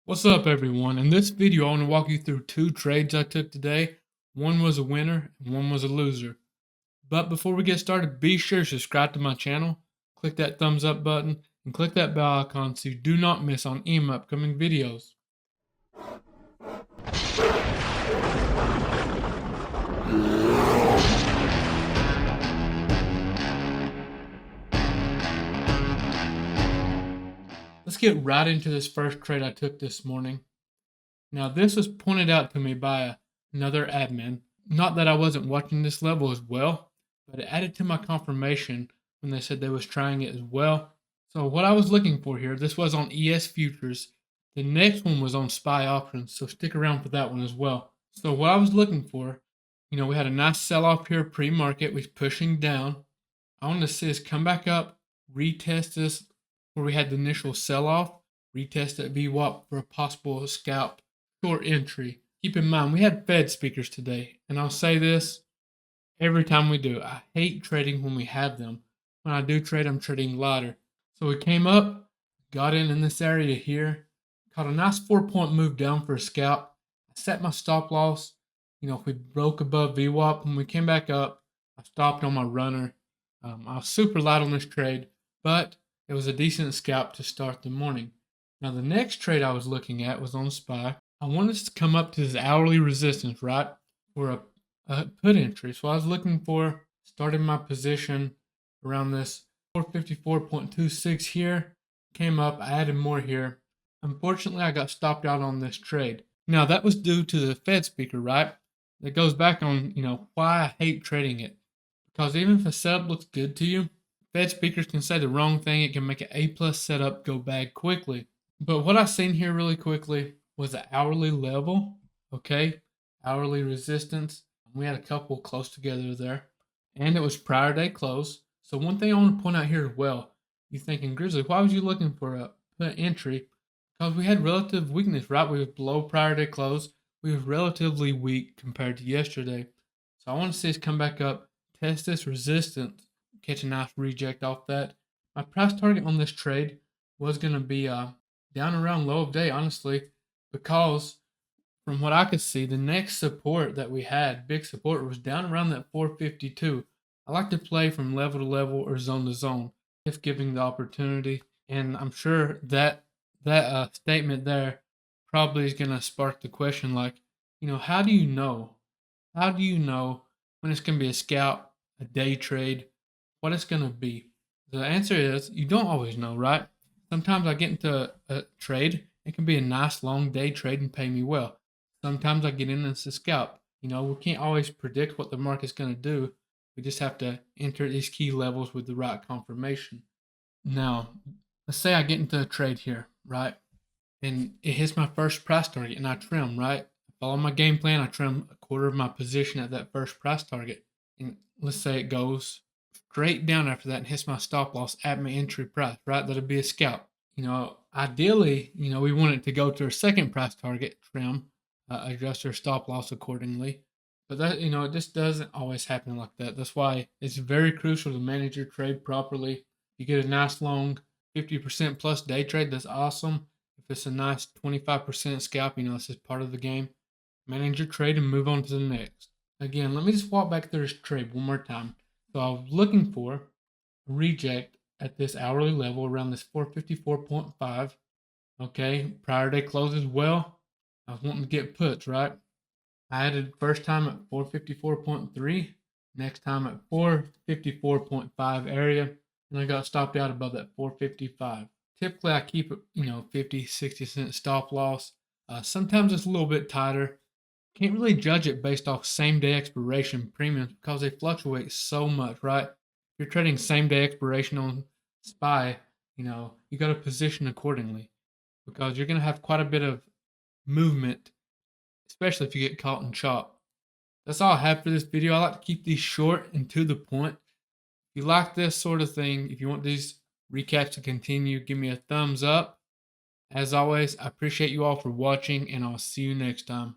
What's up, everyone? In this video, I want to walk you through two trades I took today. One was a winner and one was a loser. But before we get started, be sure to subscribe to my channel, click that thumbs up button, and click that bell icon so you do not miss on any of my upcoming videos. Let's get right into this first trade I took this morning. Now, this was pointed out to me by another admin. Not that I wasn't watching this level as well, but it added to my confirmation when they said they was trying it as well. So what I was looking for here, this was on ES Futures. The next one was on SPY Options, so stick around for that one as well. So what I was looking for, we had a nice sell-off here pre-market. We're pushing down. I wanted to see us come back up, retest this where we had the initial sell-off, retest that VWAP for a possible scalp short entry. Keep in mind, we had Fed speakers today, and I'll say this every time we do. I hate trading when we have them. When I do trade, I'm trading lighter. So we came up, got in this area here, caught a nice 4-point move down for a scalp. I set my stop loss. If we broke above VWAP, when we came back up, I stopped on my runner. I was super light on this trade, but it was a decent scalp to start the morning. Now, the next trade I was looking at was on SPY. I wanted to come up to this hourly resistance, right, for a put entry. So I was looking for, starting my position around this 454.26 here. Came up, I added more here. Unfortunately, I got stopped out on this trade. Now, that was due to the Fed speaker, right? That goes back on, why I hate trading it. Because even if a setup looks good to you, Fed speakers can say the wrong thing. It can make an A+ setup go bad quickly. But what I've seen here really quickly was the hourly level, okay? Hourly resistance. We had a couple close together there. And it was prior day close. So one thing I want to point out here as well, you're thinking, Grizzly, why was you looking for a put entry? Because we had relative weakness, right? We were below prior day close. We were relatively weak compared to yesterday. So I want to see us come back up, test this resistance, catch a nice reject off that. My price target on this trade was going to be down around low of day, honestly, because from what I could see, the next support that we had, big support, was down around that 452. I like to play from level to level or zone to zone if given the opportunity. And I'm sure that statement there probably is going to spark the question like, how do you know? How do you know when it's going to be a scalp, a day trade, what it's going to be? The answer is you don't always know, right? Sometimes I get into a trade. It can be a nice long day trade and pay me well. Sometimes I get in and it's a scalp. We can't always predict what the market's going to do. We just have to enter these key levels with the right confirmation. Now, let's say I get into a trade here, right? And it hits my first price target and I trim, right? I follow my game plan. I trim a quarter of my position at that first price target. And let's say it goes straight down after that and hits my stop loss at my entry price, right? That'll be a scalp. Ideally, we want it to go to our second price target, trim, adjust our stop loss accordingly. But that, it just doesn't always happen like that. That's why it's very crucial to manage your trade properly. You get a nice long 50% plus day trade, that's awesome. If it's a nice 25% scalp, this is part of the game. Manage your trade and move on to the next. Again, let me just walk back through this trade one more time. So I was looking for a reject at this hourly level around this 454.5. Okay, prior day close as well. I was wanting to get puts, right? I added first time at 454.3, next time at 454.5 area, and I got stopped out above that 455. Typically, I keep 50, 60 cent stop loss. Sometimes it's a little bit tighter. Can't really judge it based off same day expiration premiums because they fluctuate so much, right? If you're trading same day expiration on SPY, you got to position accordingly because you're going to have quite a bit of movement, especially if you get caught in chop. That's all I have for this video. I like to keep these short and to the point. If you like this sort of thing, if you want these recaps to continue, give me a thumbs up. As always, I appreciate you all for watching, and I'll see you next time.